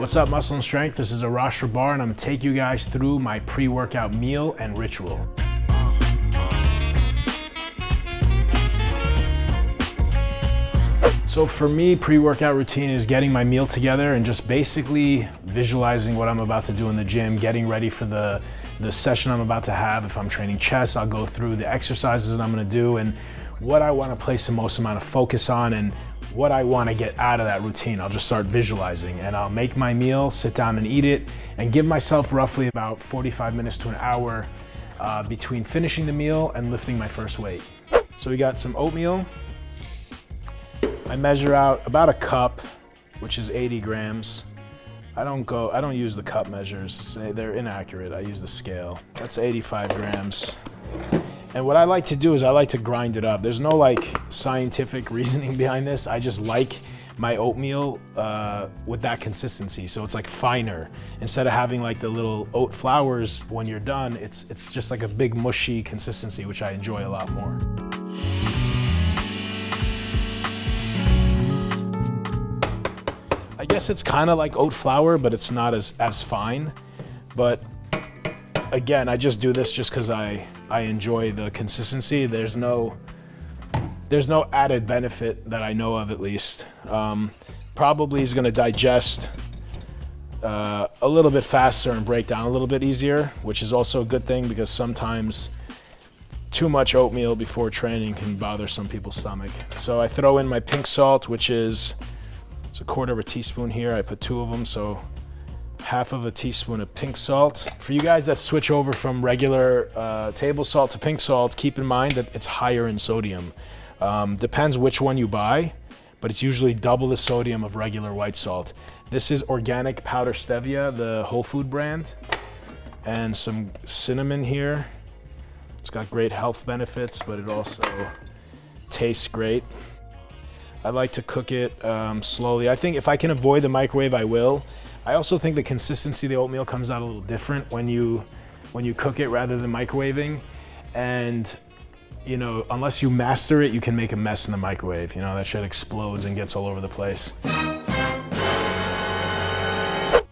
What's up, Muscle and Strength? This is Arash Rahbar, and I'm gonna take you guys through my pre-workout meal and ritual. So for me, pre-workout routine is getting my meal together and just basically visualizing what I'm about to do in the gym, getting ready for the session I'm about to have. If I'm training chest, I'll go through the exercises that I'm gonna do and what I wanna place the most amount of focus on and what I wanna get out of that routine. I'll just start visualizing and I'll make my meal, sit down and eat it, and give myself roughly about 45 minutes to an hour between finishing the meal and lifting my first weight. So we got some oatmeal. I measure out about a cup, which is 80 grams. I don't use the cup measures. They're inaccurate. I use the scale. That's 85 grams. And what I like to do is I like to grind it up. There's no like scientific reasoning behind this. I just like my oatmeal with that consistency. So it's like finer. Instead of having like the little oat flours when you're done, it's just like a big mushy consistency, which I enjoy a lot more. I guess it's kind of like oat flour, but it's not as fine. But again, I just do this just because I enjoy the consistency. There's no added benefit that I know of, at least. Probably is going to digest a little bit faster and break down a little bit easier, which is also a good thing because sometimes too much oatmeal before training can bother some people's stomach. So I throw in my pink salt, which is it's a quarter of a teaspoon here. I put 2 of them, so half of a teaspoon of pink salt. For you guys that switch over from regular table salt to pink salt, keep in mind that it's higher in sodium. Depends which one you buy, but it's usually double the sodium of regular white salt. This is organic powder stevia, the whole food brand, and some cinnamon here. It's got great health benefits, but it also tastes great. I like to cook it slowly. I think if I can avoid the microwave, I will. I also think the consistency of the oatmeal comes out a little different when you cook it rather than microwaving. And you know, unless you master it, you can make a mess in the microwave. You know, that shit explodes and gets all over the place.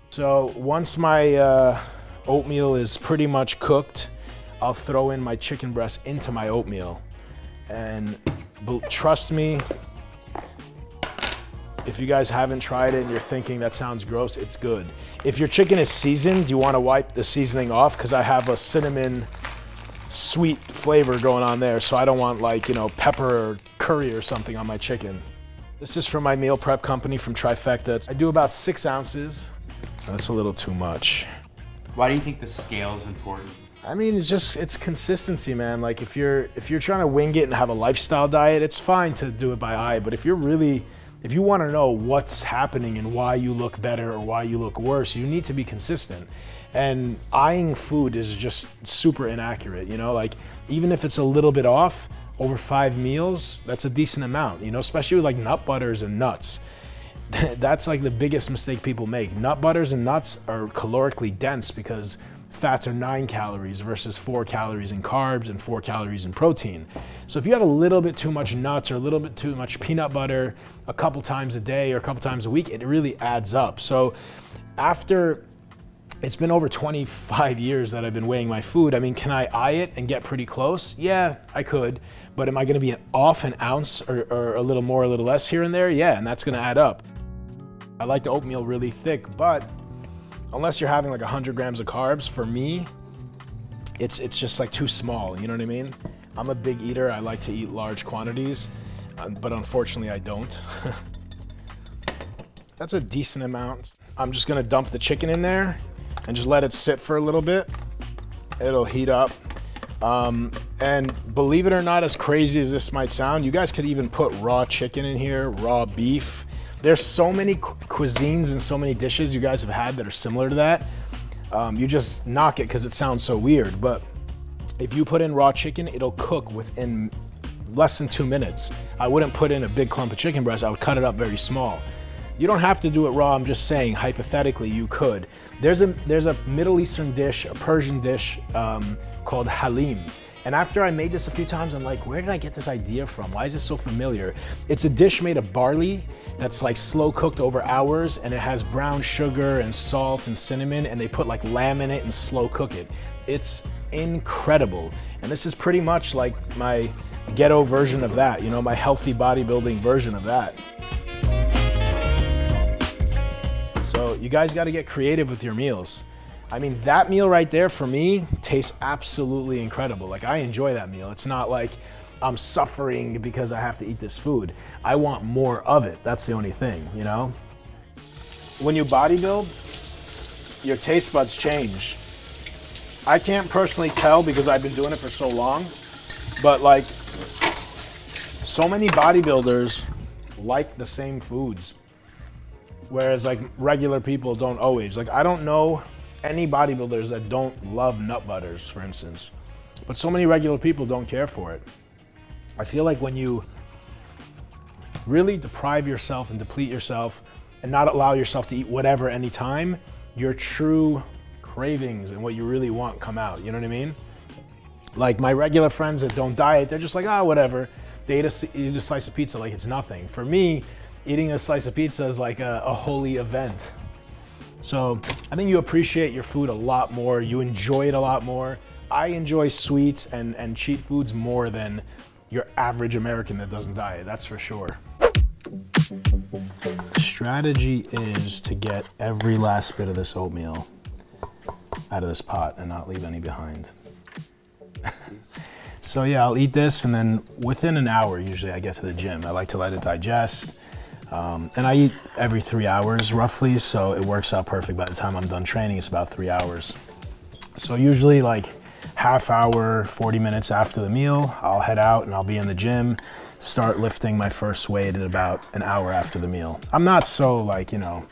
So once my oatmeal is pretty much cooked, I'll throw in my chicken breast into my oatmeal. And trust me, if you guys haven't tried it and you're thinking that sounds gross, it's good. If your chicken is seasoned, you want to wipe the seasoning off because I have a cinnamon sweet flavor going on there, so I don't want like, you know, pepper or curry or something on my chicken. This is from my meal prep company from Trifecta. I do about 6 ounces. That's a little too much. Why do you think the scale is important? I mean, it's consistency, man. Like if you're trying to wing it and have a lifestyle diet, it's fine to do it by eye, but if you want to know what's happening and why you look better or why you look worse, you need to be consistent. And eyeing food is just super inaccurate, you know? Like, even if it's a little bit off, over 5 meals, that's a decent amount, you know? Especially with like nut butters and nuts. That's like the biggest mistake people make. Nut butters and nuts are calorically dense because fats are 9 calories versus 4 calories in carbs and 4 calories in protein. So if you have a little bit too much nuts or a little bit too much peanut butter a couple times a day or a couple times a week, it really adds up. So after, it's been over 25 years that I've been weighing my food. I mean, can I eye it and get pretty close? Yeah, I could. But am I gonna be off an ounce or a little more, a little less here and there? Yeah, and that's gonna add up. I like the oatmeal really thick, but unless you're having like 100 grams of carbs, for me, it's just like too small, you know what I mean? I'm a big eater, I like to eat large quantities, but unfortunately I don't. That's a decent amount. I'm just gonna dump the chicken in there and just let it sit for a little bit. It'll heat up. And believe it or not, as crazy as this might sound, you guys could even put raw chicken in here, raw beef. There's so many cuisines and so many dishes you guys have had that are similar to that. You just knock it because it sounds so weird, but if you put in raw chicken, it'll cook within less than 2 minutes. I wouldn't put in a big clump of chicken breast, I would cut it up very small. You don't have to do it raw, I'm just saying, hypothetically, you could. There's a Middle Eastern dish, a Persian dish called halim. And after I made this a few times, I'm like, where did I get this idea from? Why is this so familiar? It's a dish made of barley that's like slow cooked over hours, and it has brown sugar and salt and cinnamon, and they put like lamb in it and slow cook it. It's incredible. And this is pretty much like my ghetto version of that, you know, my healthy bodybuilding version of that. So you guys got to get creative with your meals. I mean, that meal right there for me tastes absolutely incredible. Like, I enjoy that meal. It's not like I'm suffering because I have to eat this food. I want more of it. That's the only thing, you know? When you bodybuild, your taste buds change. I can't personally tell because I've been doing it for so long, but like, so many bodybuilders like the same foods, whereas like regular people don't always. Like, I don't know any bodybuilders that don't love nut butters, for instance, but so many regular people don't care for it. I feel like when you really deprive yourself and deplete yourself and not allow yourself to eat whatever anytime, your true cravings and what you really want come out, you know what I mean? Like, my regular friends that don't diet, they're just like, ah, whatever. They eat a slice of pizza like it's nothing. For me, eating a slice of pizza is like a holy event. So I think you appreciate your food a lot more. You enjoy it a lot more. I enjoy sweets and cheat foods more than your average American that doesn't diet, that's for sure. The strategy is to get every last bit of this oatmeal out of this pot and not leave any behind. So yeah, I'll eat this, and then within an hour, usually I get to the gym. I like to let it digest. And I eat every 3 hours roughly, so it works out perfect. By the time I'm done training, it's about 3 hours. So usually like half hour, 40 minutes after the meal, I'll head out and I'll be in the gym, start lifting my first weight at about an hour after the meal. I'm not so like, you know,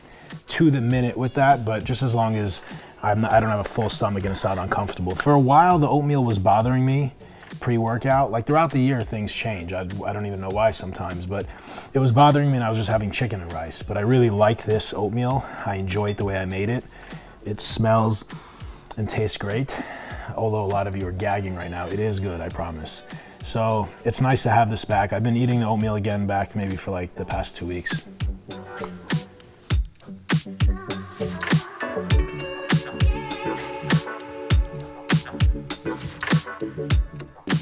to the minute with that, but just as long as I don't have a full stomach and it's not uncomfortable. For a while, the oatmeal was bothering me pre-workout. Like, throughout the year, things change. I don't even know why sometimes, but it was bothering me and I was just having chicken and rice. But I really like this oatmeal. I enjoy it the way I made it. It smells and tastes great. Although a lot of you are gagging right now, it is good, I promise. So it's nice to have this back. I've been eating the oatmeal again back maybe for like the past 2 weeks.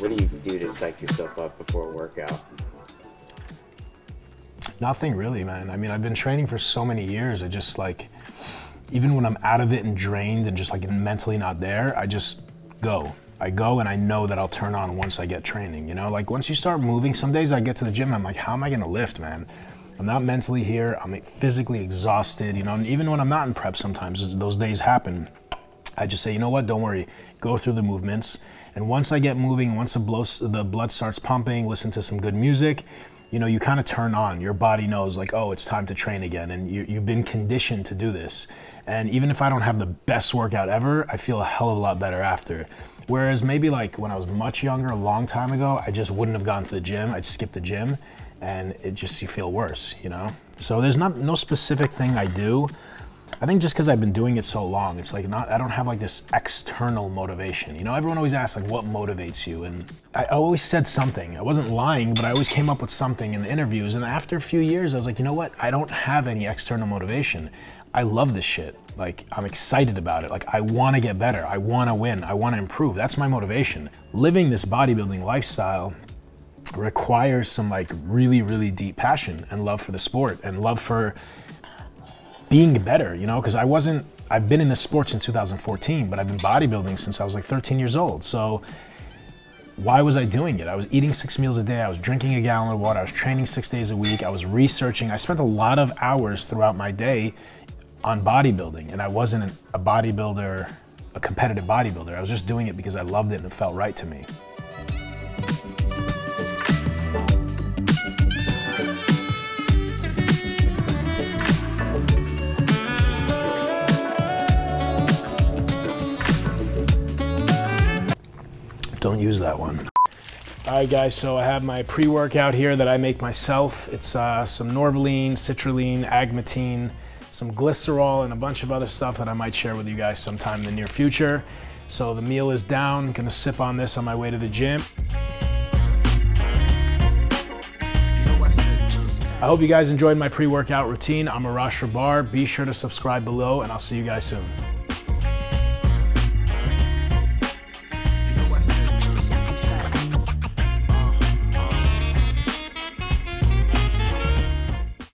What do you do to psych yourself up before a workout? Nothing really, man. I mean, I've been training for so many years. I just like, even when I'm out of it and drained and just like mentally not there, I just go. I go and I know that I'll turn on once I get training, you know? Like, once you start moving, some days I get to the gym, I'm like, how am I gonna lift, man? I'm not mentally here, I'm physically exhausted, you know? And even when I'm not in prep sometimes, those days happen. I just say, you know what, don't worry, go through the movements. And once I get moving, once the blood starts pumping, listen to some good music, you know, you kind of turn on. Your body knows like, oh, it's time to train again. And you've been conditioned to do this. And even if I don't have the best workout ever, I feel a hell of a lot better after. Whereas maybe like when I was much younger, a long time ago, I just wouldn't have gone to the gym. I'd skip the gym and you feel worse, you know? So there's no specific thing I do. I think just because I've been doing it so long, it's like I don't have like this external motivation. You know, everyone always asks like, what motivates you? And I always said something. I wasn't lying, but I always came up with something in the interviews. And after a few years, I was like, you know what? I don't have any external motivation. I love this shit. Like, I'm excited about it. Like, I want to get better. I want to win. I want to improve. That's my motivation. Living this bodybuilding lifestyle requires some like really, really deep passion and love for the sport and love for being better, you know, because I've been in this sport since 2014, but I've been bodybuilding since I was like 13 years old. So why was I doing it? I was eating 6 meals a day. I was drinking a gallon of water. I was training 6 days a week. I was researching. I spent a lot of hours throughout my day on bodybuilding, and I wasn't a bodybuilder, a competitive bodybuilder. I was just doing it because I loved it and it felt right to me. Don't use that one. All right, guys, so I have my pre-workout here that I make myself. It's some Norvaline, citrulline, agmatine, some glycerol, and a bunch of other stuff that I might share with you guys sometime in the near future. So the meal is down. I'm gonna sip on this on my way to the gym. I hope you guys enjoyed my pre-workout routine. I'm Arash Rahbar. Be sure to subscribe below, and I'll see you guys soon.